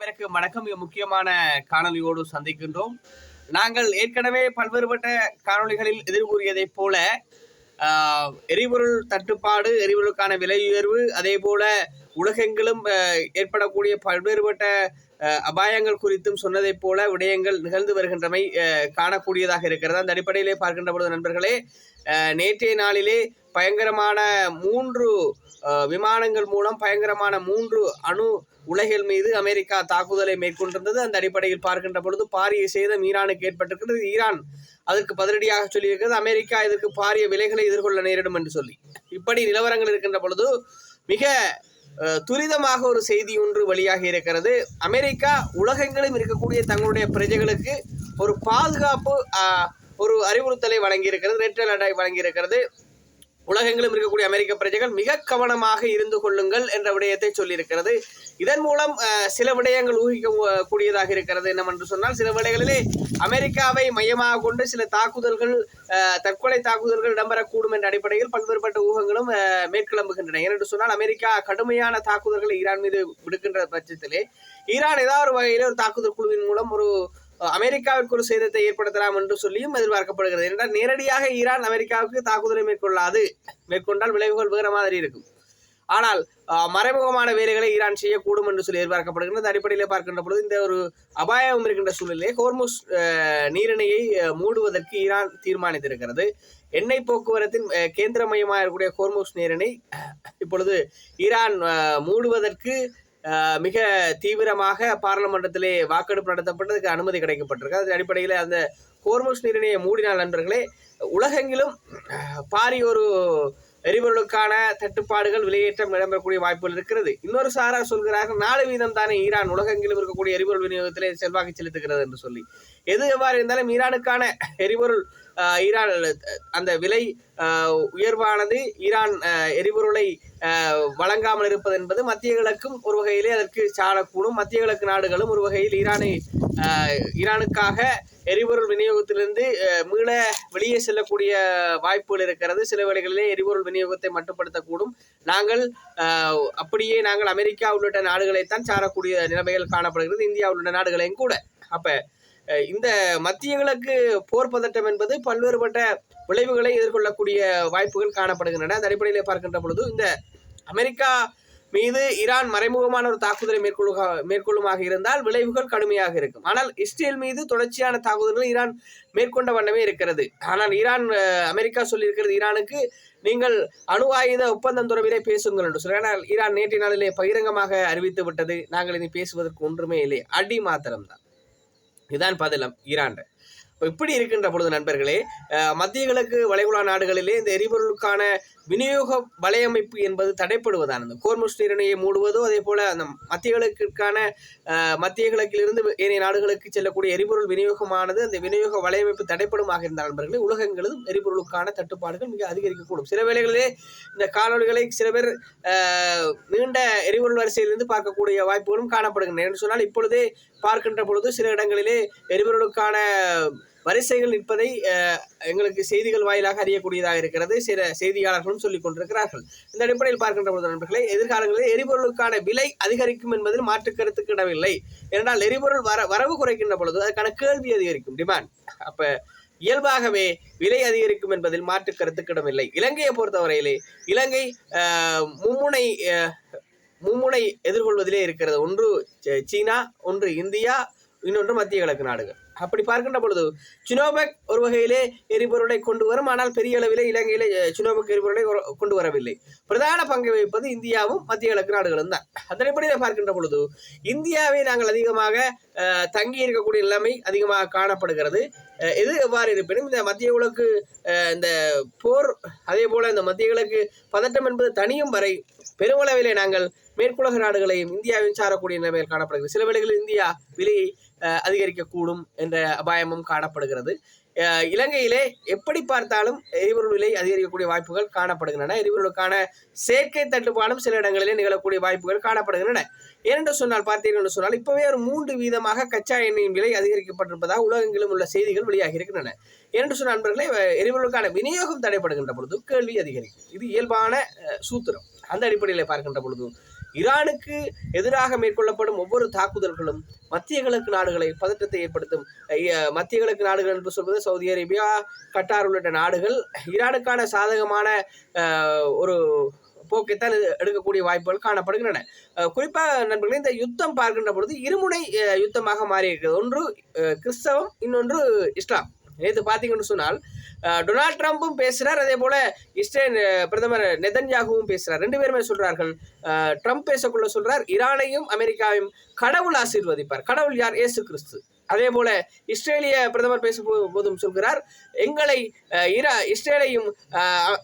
அனைவருக்கும் வணக்கம். மிக முக்கியமான காணொலியோடு சந்திக்கின்றோம். நாங்கள் ஏற்கனவே பல்வேறுபட்ட காணொலிகளில் எதிர்கூறியதைப் போல எரிபொருள் தட்டுப்பாடு, எரிபொருளுக்கான விலை உயர்வு, அதே போல உலகெங்கிலும் ஏற்படக்கூடிய பல்வேறுபட்ட அபாயங்கள் குறித்தும் சொன்னதைப் போல விடயங்கள் நிகழ்ந்து வருகின்றமை காணக்கூடியதாக இருக்கிறது. அந்த அடிப்படையிலே பார்க்கின்ற பொழுது நண்பர்களே, நேற்றைய நாளிலே பயங்கரமான 3 விமானங்கள் மூலம் பயங்கரமான 3 அணு உலைகள் மீது அமெரிக்கா தாக்குதலை மேற்கொண்டிருந்தது. அந்த அடிப்படையில் பார்க்கின்ற பொழுது பாரிய சேதம் ஈரானுக்கு ஏற்பட்டிருக்கிறது. ஈரான் அதற்கு பதிலடியாக சொல்லியிருக்கிறது, அமெரிக்கா இதற்கு பாரிய விலைகளை எதிர்கொள்ள நேரிடும் என்று சொல்லி. இப்படி நிலவரங்கள் இருக்கின்ற பொழுது மிக துரிதமாக ஒரு செய்தி ஒன்று வெளியாகி இருக்கிறது. அமெரிக்கா உலகெங்கிலும் இருக்கக்கூடிய தங்களுடைய பிரஜைகளுக்கு ஒரு பாதுகாப்பு ஒரு அறிவுறுத்தலை வழங்கியிருக்கிறது, ரெட் அலர்ட்டை வழங்கியிருக்கிறது. உலகெங்கிலும் இருக்கக்கூடிய அமெரிக்க பிரஜைகள் மிக கவனமாக இருந்து கொள்ளுங்கள் என்ற விடயத்தை சொல்லியிருக்கிறது. இதன் மூலம் சில விடயங்கள் ஊகிக்க கூடியதாக இருக்கிறது. என்னவென்று சொன்னால், சில வேளைகளிலே அமெரிக்காவை மையமாக கொண்டு சில தாக்குதல்கள், தற்கொலை தாக்குதல்கள் இடம்பெறக்கூடும் என்ற அடிப்படையில் பல்வேறுபட்ட ஊகங்களும் மேற்கிளம்புகின்றன. ஏனென்று சொன்னால், அமெரிக்கா கடுமையான தாக்குதல்களை ஈரான் மீது விடுக்கின்ற பட்சத்திலே ஈரான் ஏதாவது ஒரு வகையிலே ஒரு தாக்குதல் குழுவின் மூலம் ஒரு அமெரிக்காவிற்கு ஒரு சேதத்தை ஏற்படுத்தலாம் என்று சொல்லியும் எதிர்பார்க்கப்படுகிறது. என்றால் நேரடியாக ஈரான் அமெரிக்காவுக்கு தாக்குதலை மேற்கொண்டால் விளைவுகள் வேறு மாதிரி இருக்கும். ஆனால் மறைமுகமான வேலைகளை ஈரான் செய்யக்கூடும் என்று சொல்லி எதிர்பார்க்கப்படுகிறது. அடிப்படையில் பார்க்கின்ற பொழுது இந்த ஒரு அபாயம் இருக்கின்ற சூழ்நிலையை ஹோர்முஸ் நீரிணையை மூடுவதற்கு ஈரான் தீர்மானித்திருக்கிறது. எண்ணெய் போக்குவரத்தின் கேந்திர மையமாக இருக்கக்கூடிய ஹோர்முஸ் நீரிணை இப்பொழுது ஈரான் மூடுவதற்கு மிக தீவிரமாக பாராளுமன்றத்திலே வாக்கெடுப்பு நடத்தப்பட்டதுக்கு அனுமதி கிடைக்கப்பட்டிருக்கு. அதன் அடிப்படையில் அந்த ஹோர்முஸ் நீரிணையை மூடினால் நண்பர்களே, உலகெங்கிலும் பாரிய ஒரு எரிபொருளுக்கான தட்டுப்பாடுகள், விலையேற்றம் இடம்பெறக்கூடிய வாய்ப்புகள் இருக்கிறது. இன்னொரு சாரார் சொல்கிறார்கள், 4% தானே ஈரான் உலகெங்கிலும் இருக்கக்கூடிய எரிபொருள் விநியோகத்திலே செல்வாக்கு செலுத்துகிறது என்று சொல்லி. எது எவ்வாறு இருந்தாலும் ஈரானுக்கான எரிபொருள் ஈரான் அந்த விலை உயர்வானது ஈரான் எரிபொருளை வழங்காமல் இருப்பது என்பது மத்திய கிழக்கும் ஒரு வகையிலே அதற்கு சாடக்கூடும். மத்திய கிழக்கு நாடுகளும் ஒரு வகையில் ஈரானுக்காக எரிபொருள் விநியோகத்திலிருந்து மீள வெளியே செல்லக்கூடிய வாய்ப்புகள் இருக்கிறது. சில வேளைகளிலே எரிபொருள் விநியோகத்தை மட்டுப்படுத்தக்கூடும். நாங்கள் அமெரிக்கா உள்ளிட்ட நாடுகளைத்தான் சாரக்கூடிய நிலைமைகள் காணப்படுகிறது, இந்தியா உள்ளிட்ட நாடுகளையும் கூட. அப்ப இந்த மத்திய கிழக்கு போர் பதட்டம் என்பது பல்வேறுபட்ட விளைவுகளை எதிர்கொள்ளக்கூடிய வாய்ப்புகள் காணப்படுகின்றன. அந்த அடிப்படையில் பார்க்கின்ற பொழுது இந்த அமெரிக்கா மீது ஈரான் மறைமுகமான ஒரு தாக்குதலை மேற்கொள்ளுமாக இருந்தால் விளைவுகள் கடுமையாக இருக்கும். ஆனால் இஸ்ரேல் மீது தொடர்ச்சியான தாக்குதல்கள் ஈரான் மேற்கொண்ட வண்ணமே இருக்கிறது. ஆனால் அமெரிக்கா சொல்லியிருக்கிறது ஈரானுக்கு, நீங்கள் அணு ஆயுத ஒப்பந்தம் தொடர்பிலே பேசுங்கள் என்று சொல்லி. ஆனால் ஈரான் நேற்றைய நாளிலே பகிரங்கமாக அறிவித்து விட்டது, நாங்கள் இனி பேசுவதற்கு ஒன்றுமே இல்லை, அடி மாத்திரம்தான். இதுதான் பதிலம் ஈரான். இப்படி இருக்கின்ற பொழுது நண்பர்களே, மத்திய கிழக்கு வளைகுடா நாடுகளிலே இந்த எரிபொருளுக்கான விநியோக வலையமைப்பு என்பது தடைப்படுவதானது. ஹோர்முஸ் நீரிணையை மூடுவதோ, அதே போல அந்த மத்திய கிழக்கிலிருந்து ஏனைய நாடுகளுக்கு செல்லக்கூடிய எரிபொருள் விநியோகமானது, அந்த விநியோக வலையமைப்பு தடைப்படுமாக இருந்த நண்பர்களே, உலகங்களிலும் எரிபொருளுக்கான தட்டுப்பாடுகள் மிக அதிகரிக்கக்கூடும். சில வேளைகளிலே இந்த காணொலிகளை சில பேர் நீண்ட எரிபொருள் வரிசையிலிருந்து பார்க்கக்கூடிய வாய்ப்புகளும் காணப்படுகின்றன. என்று சொன்னால், இப்பொழுதே பார்க்கின்ற பொழுது சில இடங்களிலே எரிபொருளுக்கான வரிசைகள் நிற்பதை எங்களுக்கு செய்திகள் வாயிலாக அறியக்கூடியதாக இருக்கிறது. சில செய்தியாளர்களும் சொல்லிக் கொண்டிருக்கிறார்கள். இந்த அடிப்படையில் பார்க்கின்ற பொழுது நண்பர்களே, எதிர்காலங்களில் எரிபொருளுக்கான விலை அதிகரிக்கும் என்பதில் மாற்று கருத்துக்கு இடமில்லை. ஏனென்றால் எரிபொருள் வரவு குறைக்கின்ற பொழுது அதுக்கான கேள்வி அதிகரிக்கும், டிமாண்ட். அப்ப இயல்பாகவே விலை அதிகரிக்கும் என்பதில் மாற்று கருத்துக்கு இடமில்லை. இலங்கையை பொறுத்தவரையிலே இலங்கை மும்முனை எதிர்கொள்வதிலே இருக்கிறது. ஒன்று சீனா, ஒன்று இந்தியா, இன்னொன்று மத்திய கிழக்கு நாடுகள். அப்படி பார்க்கின்ற பொழுது சினோபெக் ஒரு வகையிலே எரிபொருளை கொண்டு வரும். ஆனால் பெரிய அளவிலே இலங்கையிலே சினோபெக் எரிபொருளை கொண்டு வரவில்லை. பிரதான பங்கை வகிப்பது இந்தியாவும் மத்திய கிழக்கு நாடுகளும் தான். அதன்படியே பார்க்கின்ற பொழுது இந்தியாவை நாங்கள் அதிகமாக தங்கி இருக்கக்கூடிய நிலைமை அதிகமாக காணப்படுகிறது. எது எவ்வாறு இருப்பினும் இந்த மத்திய கிழக்கு இந்த போர், அதே போல இந்த மத்திய கிழக்கு பதட்டம் என்பது தனியும் வரை பெருமளவிலே நாங்கள் மேற்குலக நாடுகளையும் இந்தியாவையும் சாரக்கூடிய நிலைமையில் காணப்படுகிறது. சில வேளைகளில் இந்தியா விலையை அதிகரிக்கக்கூடும் என்ற அபாயமும் காணப்படுகிறது. இலங்கையிலே எப்படி பார்த்தாலும் எரிபொருள் விலை அதிகரிக்கக்கூடிய வாய்ப்புகள் காணப்படுகின்றன. எரிபொருளுக்கான செயற்கை தட்டுப்பாடும் சில இடங்களிலே நிகழக்கூடிய வாய்ப்புகள் காணப்படுகின்றன. ஏனென்று சொன்னால், பார்த்தீர்கள் என்று சொன்னால், இப்பவே ஒரு 3% கச்சா எண்ணெயின் விலை அதிகரிக்கப்பட்டிருப்பதாக உலகெங்கிலும் உள்ள செய்திகள் வெளியாகி இருக்கின்றன. ஏனென்று சொன்ன நண்பர்களே, எரிபொருளுக்கான விநியோகம் தடைப்படுகின்ற பொழுது கேள்வி அதிகரிக்கும். இது இயல்பான சூத்திரம். அந்த அடிப்படையில் பார்க்கின்ற பொழுது ஈரானுக்கு எதிராக மேற்கொள்ளப்படும் ஒவ்வொரு தாக்குதல்களும் மத்திய கிழக்கு நாடுகளை பதற்றத்தை ஏற்படுத்தும். மத்திய கிழக்கு நாடுகள் என்று சொல்வது சவுதி அரேபியா, கட்டார் உள்ளிட்ட நாடுகள் ஈரானுக்கான சாதகமான ஒரு போக்கைத்தான் எடுக்கக்கூடிய வாய்ப்புகள் காணப்படுகின்றன. குறிப்பாக நண்பர்களே, இந்த யுத்தம் பார்க்கின்ற பொழுது இருமுனை யுத்தமாக மாறியிருக்கிறது. ஒன்று கிறிஸ்தவம், இன்னொன்று இஸ்லாம். நேற்று பார்த்தீங்கன்னு சொன்னால் டொனால்ட் ட்ரம்ப்பும் பேசுகிறார், அதே போல இஸ்ரேல் பிரதமர் நெதன்யாகுவும் பேசுகிறார். ரெண்டு பேருமே சொல்கிறார்கள். ட்ரம்ப் பேசக்குள்ள சொல்கிறார், ஈரானையும் அமெரிக்காவையும் கடவுள் ஆசீர்வதிப்பார். கடவுள் யார்? இயேசு கிறிஸ்து. அதே போல இஸ்ரேலிய பிரதமர் பேசும் போதும் சொல்கிறார், எங்களை இஸ்ரேலையும்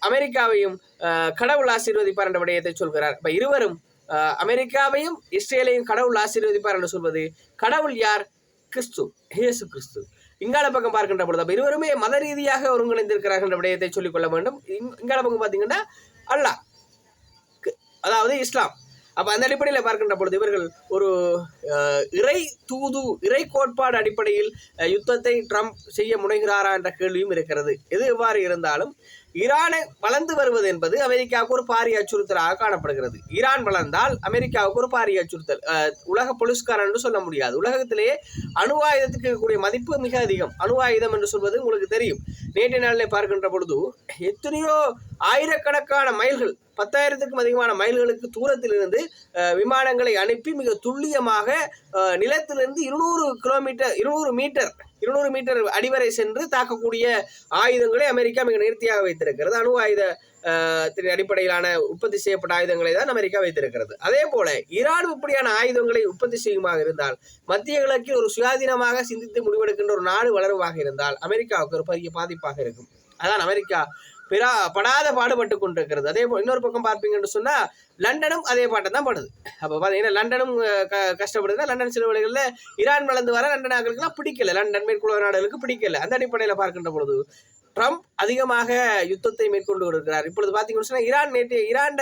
அமெரிக்காவையும் கடவுள் ஆசீர்வதிப்பார் என்ற விடயத்தை சொல்கிறார். இப்போ இருவரும் அமெரிக்காவையும் இஸ்ரேலையும் கடவுள் ஆசீர்வதிப்பார் என்று சொல்வது, கடவுள் யார்? கிறிஸ்து, இயேசு கிறிஸ்து. இங்கால பக்கம் பார்க்கின்ற பொழுது அப்போ இருவருமே மத ரீதியாக ஒருங்கிணைந்திருக்கிறார்கள் என்ற விடயத்தை சொல்லிக்கொள்ள வேண்டும். இங்கால பக்கம் பார்த்தீங்கன்னா அல்லாஹ், அதாவது இஸ்லாம். அப்போ அந்த அடிப்படையில் பார்க்கின்ற பொழுது இவர்கள் ஒரு இறை கோட்பாடு அடிப்படையில் யுத்தத்தை ட்ரம்ப் செய்ய முனைகிறாரா என்ற கேள்வியும் இருக்கிறது. எது எவ்வாறு இருந்தாலும் ஈரானை வளர்ந்து வருவது என்பது அமெரிக்காவுக்கு ஒரு பாரிய அச்சுறுத்தலாக காணப்படுகிறது. ஈரான் வளர்ந்தால் அமெரிக்காவுக்கு ஒரு பாரிய அச்சுறுத்தல். உலக பொலிஸ்காரன் என்று சொல்ல முடியாது. உலகத்திலேயே அணு ஆயுதத்துக்கு இருக்கக்கூடிய மதிப்பு மிக அதிகம். அணு ஆயுதம் என்று சொல்வது உங்களுக்கு தெரியும். நேற்றைய நாளில் பார்க்கின்ற பொழுது எத்தனையோ ஆயிரக்கணக்கான மைல்கள், 10,000க்கும் அதிகமான மைல்களுக்கு தூரத்தில் இருந்து விமானங்களை அனுப்பி மிக துல்லியமாக நிலத்திலிருந்து 200 மீட்டர் அடிவரை சென்று தாக்கக்கூடிய ஆயுதங்களை அமெரிக்கா மிக நேர்த்தியாக வைத்திருக்கிறது. அணு ஆயுத அடிப்படையிலான உற்பத்தி செய்யப்பட்ட ஆயுதங்களை தான் அமெரிக்கா வைத்திருக்கிறது. அதே போல ஈரான் இப்படியான ஆயுதங்களை உற்பத்தி செய்யுமாக இருந்தால், மத்திய கிழக்கில் ஒரு சுயாதீனமாக சிந்தித்து முடிவெடுக்கின்ற ஒரு நாடு வளருவாக இருந்தால் அமெரிக்காவுக்கு ஒரு பெரிய பாதிப்பாக இருக்கும். அதான் அமெரிக்கா படாத பாடுபட்டு கொண்டிருக்கிறது. அதே போல் இன்னொரு பக்கம் பார்ப்பீங்கன்னு சொன்னா லண்டனும் அதே பாட்டை தான் படுது. அப்போ பார்த்தீங்கன்னா லண்டனும் கஷ்டப்படுதுன்னா, லண்டன் சில வேளைகளில் ஈரான் வளர்ந்து வர லண்டன் ஆக்களுக்குலாம் பிடிக்கல, லண்டன் மேற்குலக நாடுகளுக்கு பிடிக்கல. அந்த அடிப்படையில் பார்க்கின்ற பொழுது ட்ரம்ப் அதிகமாக யுத்தத்தை மேற்கொண்டு இருக்கிறார். இப்பொழுது பார்த்தீங்கன்னு சொன்னால் ஈரான்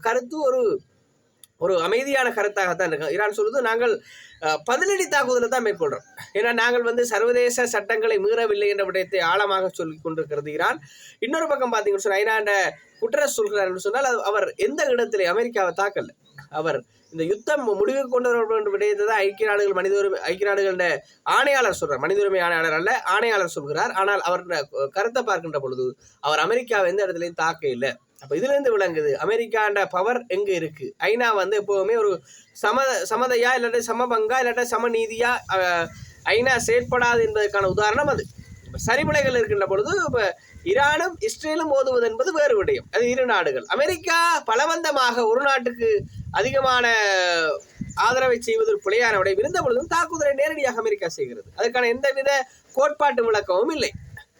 கருத்து ஒரு அமைதியான கருத்தாகத்தான் இருக்கு. ஈரான் சொல்லுது, நாங்கள் பதிலடி தாக்குதலை தான் மேற்கொள்கிறோம். ஏன்னா நாங்கள் சர்வதேச சட்டங்களை மீறவில்லை என்ற விடயத்தை ஆழமாக சொல்லி கொண்டிருக்கிறது ஈரான். இன்னொரு பக்கம் பார்த்தீங்கன்னு சொன்னால் ஈரான் குற்றஸ் சொல்கிறார் என்று சொன்னால் அவர் எந்த இடத்திலே அமெரிக்காவை தாக்கல. அவர் இந்த யுத்தம் முடிவுக்கு கொண்டு வர விடயத்தை தான் ஐக்கிய நாடுகள ஆணையாளர் சொல்றார். மனித உரிமை ஆணையாளர் அல்ல, ஆணையாளர் சொல்கிறார். ஆனால் அவர் கருத்தை பார்க்கின்ற பொழுது அவர் அமெரிக்காவை எந்த இடத்துலையும் தாக்க இல்லை. அப்போ இதுலேருந்து விளங்குது அமெரிக்காண்ட பவர் எங்கே இருக்கு. ஐநா எப்போவுமே ஒரு சமதையா இல்லாட்ட சமபங்கா இல்லாட்ட சமநீதியா ஐநா செயற்படாது என்பதற்கான உதாரணம் அது. சரிமுனைகள் இருக்கின்ற பொழுது இப்போ ஈரானும் இஸ்ரேலும் மோதுவது என்பது வேறு விடயம். அது இரு நாடுகள். அமெரிக்கா பலவந்தமாக ஒரு நாட்டுக்கு அதிகமான ஆதரவை செய்வது பிழையான விடயம் இருந்த பொழுதும் தாக்குதலை நேரடியாக அமெரிக்கா செய்கிறது. அதுக்கான எந்தவித கோட்பாட்டு விளக்கமும் இல்லை.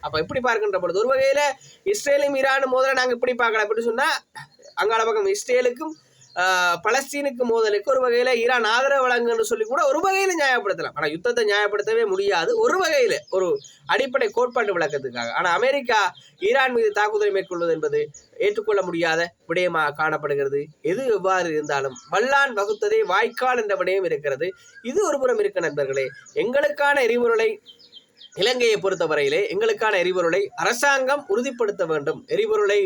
அப்போ இப்படி பார்க்கின்ற பொழுது ஒரு வகையில் இஸ்ரேலும் ஈரானும் மோதலை நாங்கள் இப்படி பார்க்கலாம். அப்படின்னு சொன்னால் அங்கால பக்கம் இஸ்ரேலுக்கும் பலஸ்தீனுக்கு மோதலுக்கு ஒரு வகையில் ஈரான் ஆதரவு வழங்குன்னு சொல்லி கூட ஒரு வகையில் நியாயப்படுத்தலாம். ஆனால் யுத்தத்தை நியாயப்படுத்தவே முடியாது ஒரு வகையில், ஒரு அடிப்படை கோட்பாட்டு விளக்கத்துக்காக. ஆனால் அமெரிக்கா ஈரான் மீது தாக்குதலை மேற்கொள்வது என்பது ஏற்றுக்கொள்ள முடியாத விடயமாக காணப்படுகிறது. எது எவ்வாறு இருந்தாலும் வல்லான் வகுத்ததே வாய்க்கால் என்ற விடயம் இருக்கிறது. இது ஒரு புறம் இருக்க நண்பர்களே, எங்களுக்கான எரிபொருளை இலங்கையை பொறுத்தவரையிலே எங்களுக்கான எரிபொருளை அரசாங்கம் உறுதிப்படுத்த வேண்டும். எரிபொருளை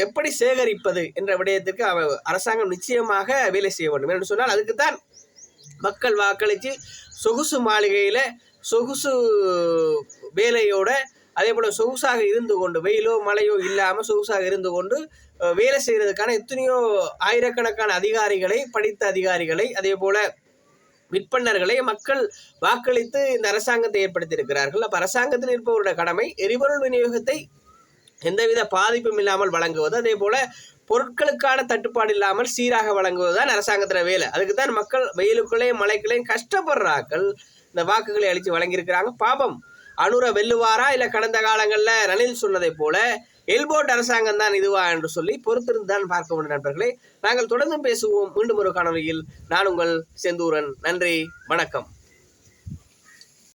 எப்படி சேகரிப்பது என்ற விடயத்திற்கு அரசாங்கம் நிச்சயமாக வேலை செய்ய வேண்டும் என்று சொன்னால், அதுக்குத்தான் மக்கள் வாக்களித்து சொகுசு மாளிகையில் சொகுசு வேலையோட அதே போல் சொகுசாக இருந்து கொண்டு, வெயிலோ மழையோ இல்லாமல் சொகுசாக இருந்து கொண்டு வேலை செய்கிறதுக்கான எத்தனையோ ஆயிரக்கணக்கான அதிகாரிகளை, படித்த அதிகாரிகளை, அதே போல் விற்பனர்களை மக்கள் வாக்களித்து இந்த அரசாங்கத்தை ஏற்படுத்தி இருக்கிறார்கள். அப்போ அரசாங்கத்தில் இருப்பவருடைய கடமை எரிபொருள் விநியோகத்தை எந்தவித பாதிப்பும் இல்லாமல் வழங்குவது, அதே போல பொருட்களுக்கான தட்டுப்பாடு இல்லாமல் சீராக வழங்குவதுதான் அரசாங்கத்தில் வேலை. அதுக்கு தான் மக்கள் வெயிலுக்குள்ளேயும் மழைக்குள்ளேயும் கஷ்டப்படுறார்கள் இந்த வாக்குகளை அளித்து வழங்கியிருக்கிறாங்க. பாபம் அனுர வெல்லுவாரா இல்லை கடந்த காலங்களில் ரணில் சொன்னதை போல எல்போர்ட் அரசாங்கம் தான் இதுவா என்று சொல்லி பொறுத்திருந்து தான் பார்க்க வேண்டும் நண்பர்களே. நாங்கள் தொடர்ந்து பேசுவோம் மீண்டும் ஒரு காணொலியில். நான் உங்கள் செந்தூரன். நன்றி, வணக்கம்.